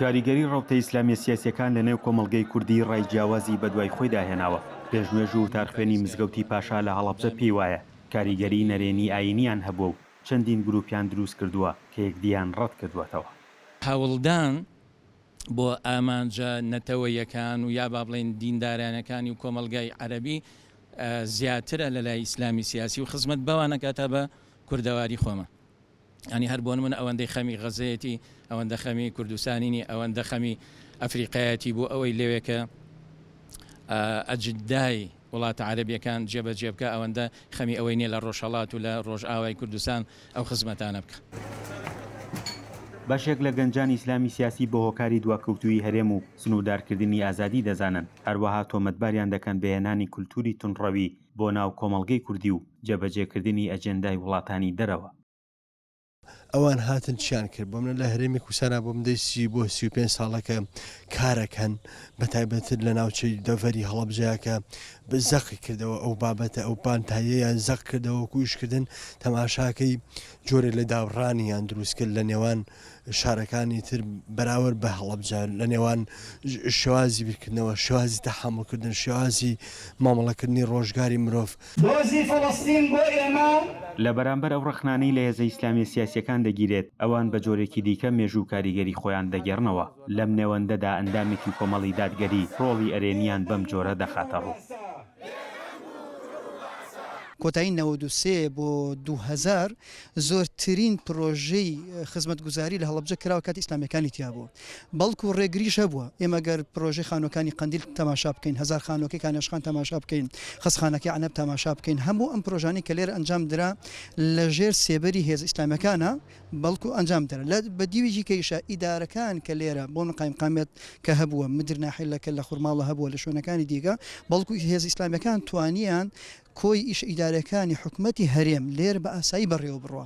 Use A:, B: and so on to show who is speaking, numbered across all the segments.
A: کاریگەری ڕەوتە ئیسلامی سیاسیەکان لە نێو کۆمەڵگەی کوردی ڕای جیاوازی بەدوای خۆی داهێناوە. پێشنوێژ و تارخوێنی مزگەوتی پاشا لە هەڵەبجە پێی وایە کاریگەری نەرێنی ئاینیان هەبووە و چەندین گروپیان دروست کردووە کە یەکدیان ڕەت کردوێتەوە.
B: هەوڵدان بۆ ئامانجە نەتەوەیەکان و یا با بڵێن دیندارانەکانی و کۆمەلگای عەرەبی زیاترە لە لای ئیسلامی سیاسی و خزمەت بەوانەکاتە بە کوردەواری خۆمە. ینی هەر بۆ من ئەوەندەی خەمی غەزەیەتی، ئەوەندە خەمی کوردستانینی، ئەوەندە خەمی ئەفریقایەتی بۆ ئەوەی لەوێکە ئەجددای وڵاتە عەرەبیەکان جێبەجێ بکە، ئەوەندە خەمی ئەوەی نیە لە ڕۆژهەڵات و لە ڕۆژئاوای کوردستان ئەو خزمەتانە بکە.
A: بەشێک لە گەنجانی ئیسلامی سیاسی بە هۆکاری دواکەوتووی هەرێم و سنوردارکردنی ئازادی دەزانن، هەروەها تۆمەتباریان دەکەن بەهێنانی کولتوری تونڕەوی بۆ ناو کۆمەڵگەی کوردی و جێبەجێکردنی ئەجێندای وڵاتانی دەرەوە.
C: ئەوان هاتن چیان کرد بۆ منە لە هەرێمی کوردستانە بۆ مدەی بۆ 35 ساڵەکە کارەکەن بە تایبەتر لە ناوچەی دەڤەری هەڵەبجەیەکە زەقی کردەوە ئەو بابەتە ئەو پانتایەیان زەق کردەوە کوشکردن تەماشاکەی جۆرێک لە داوڕانیان دروست کرد لە نێوان شارەکانی تر بەراورد بە هەڵەبجە، لە نێوان شێوازی بیرکردنەوە، شێوازی تەحمڵکردن، شێوازی مامەڵەکردنی ڕۆژگاری مرۆڤ.
D: دۆزی فەڵەستین بۆ ئێمە
A: لە بەرامبەر ئەو ڕخنانەی لە هێزە ئیسلامی سیاسیەکان دەگیرێت، ئەوان بە جۆرێکی دیکە مێژوو کاریگەری خۆیان دەگەڕنەوە. لەم نێوەندەدا ئەندامێکی کۆمەڵی دادگەری ڕۆڵی ئەرێنیان بەم جۆرە دەخاتە ڕوو.
E: کۆتایی 93 بۆ 2000 زۆرترین پرۆژەی خزمەتگوزاری لە هەڵەبجە کراوە کاتی ئیسلامیەکانی تیا بوو، بەڵکو ڕێگریش هەبووە. ئێمە گەر پرۆژەی خانووەکانی قەندیل تەماشا بکەین، هەزار خانووەکەی کانێشخان تەماشا بکەین، خەسخانەکەی عەنەب تەماشا بکەین، هەموو ئەم پرۆژانەی کە لێرە ئەنجام درا لەژێر سێبەری هێز ئیسلامیەکانە، بەڵکو ئەنجام درا لە بەدیویژی کەیشە ئیدارەکان کە لێرە بۆ قایمقامێت کە هەبووە مدر ناحیلەکە لە خوورماڵە هەبووە لە شوێنەکانی دیگە، بەڵکو هێز ئیسلامیەکان توانیان کۆی ئیش ئیدارەکانی حکومەتی هەرێم لێر بە ئاسایی بەڕێوە بڕوە.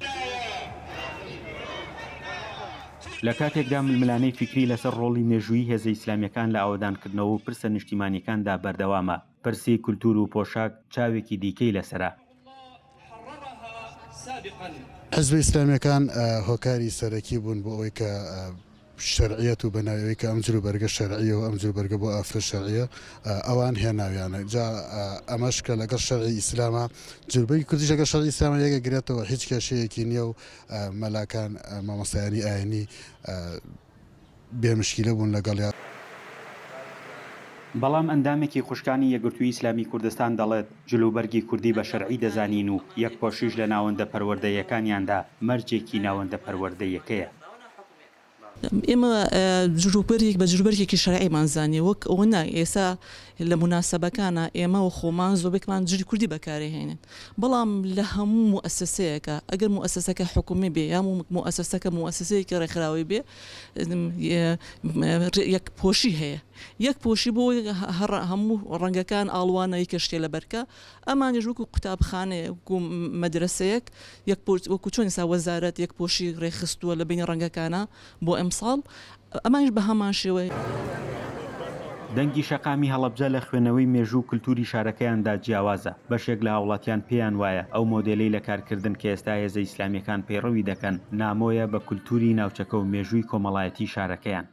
A: لە کاتێکدا ململانەی فکری لەسەر ڕۆڵی مێژووی هێزە ئیسلامیەکان لە ئاوادانکردنەوە و پرسە نیشتیمانیەکاندا بەردەوامە، پرسی کولتور و پۆشاک چاوێکی دیکەی لەسەرە.
F: حزب ئیسلامیەکان هۆکاری سەرەکی بوون بۆ ئەوەی کە شەرعیەت و بەناوی کە ئەم جلو بەرگە شەرعیە و ئەم جلو بەرگە بۆ ئافرە شەرعیە ئەوان هێناویانە. جا ئەمەش کە لەگەڵ شەرعی ئیسلامە جلبەی کوردیش لەگەڵ شەرعی ئیسلامە یەکەگرێتەوە، هیچ کێشەیەکی نییە و مەلاکان مامۆستایانی ئاینی بێمشکیلە بوون لەگەڵیان.
A: بەڵام ئەندامێکی خوشکانی یەکگرتووی ئیسلامی کوردستان دەڵێت جلوبەرگی کوردی بە شەرعی دەزانین و یەکپۆشیش لە ناوەندە پەروەردەیەکانیاندا مەرجێکی ناوەندە پەروەردەیەکەیە.
G: ئێمە جلوبەرێک بە جلوبەرێکی شەرعیمان زانیە، وەک ئەوە نا ئێستا لە مناسبەکانە ئێمە و خۆمان زۆربێکمان جلی کوردی بەکارهێنن، بەڵام لە هەموو موسسەیەکە ئەگەر موسسەکە حکومی بێ یا موسسەکە موسسەیەکی ڕێکخراوی بێ یەک پۆشی هەیە، یەک پۆشی بۆ هەموو ڕەنگەکان ئاڵوانەی کەشتێ لە بەرکە، ئەمانیش وەکو قوتابخانەیە وەکو مەدرسەیەک وەکو چۆن ئێستا وەزارەت یەک پۆشی ڕێخستووە لە بینی ڕەنگەکانە بۆ ئەمساڵ، ئەمانیش بە هەمان شێوەیە.
A: دەنگی شەقامی هەڵەبجە لە خوێنەوەی مێژوو کولتوری شارەکەیاندا جیاوازە. بەشێک لە هاوڵاتیان پێیان وایە ئەو مۆدێلەی لە کارکردن کە ئێستا هێزە ئیسلامیەکان پەیڕەوی دەکەن نامۆیە بە کولتوری ناوچەکە و مێژووی کۆمەڵایەتی شارەکەیان.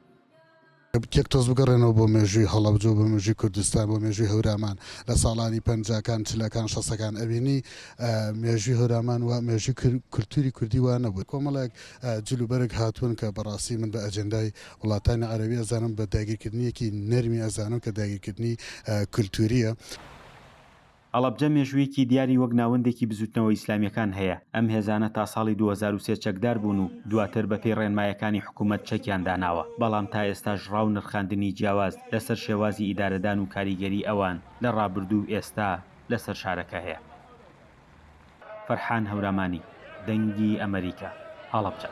F: یەک تۆز بگەڕێنەوە بۆ مێژووی هەڵەبجە و بۆ مێژووی کوردستان، بۆ مێژووی هەورامان لە ساڵانی 50کان 40کان 60کان ئەبینی مێژووی هەورامان و مێژووی کولتوری کوردی وان نەبوو. کۆمەڵێک جلوبەرگ هاتوون کە بەڕاستی من بە ئەجەندای وڵاتانی عەرەبی ئەزانم بە داگیرکردنیەکی نەرمی ئەزانم کە داگیرکردنی کولتوریە.
A: هەڵەبجە مێژوویەکی دیاری وەک ناوەندێکی بزوتنەوە ئیسلامیەکان هەیە. ئەم هێزانە تا ساڵی 2003 چەکدار بوون و دواتر بەپێی ڕێنمایەکانی حکوومەت چەکیان داناوە، بەڵام تا ئێستا ژڕاو نرخاندنی جیاواز لەسەر شێوازی ئیدارەدان و کاریگەری ئەوان لە ڕابردوو ئێستا لەسەر شارەکە هەیە. فەرحان هەورامانی، دەنگی ئەمریکا، هەڵەبجە.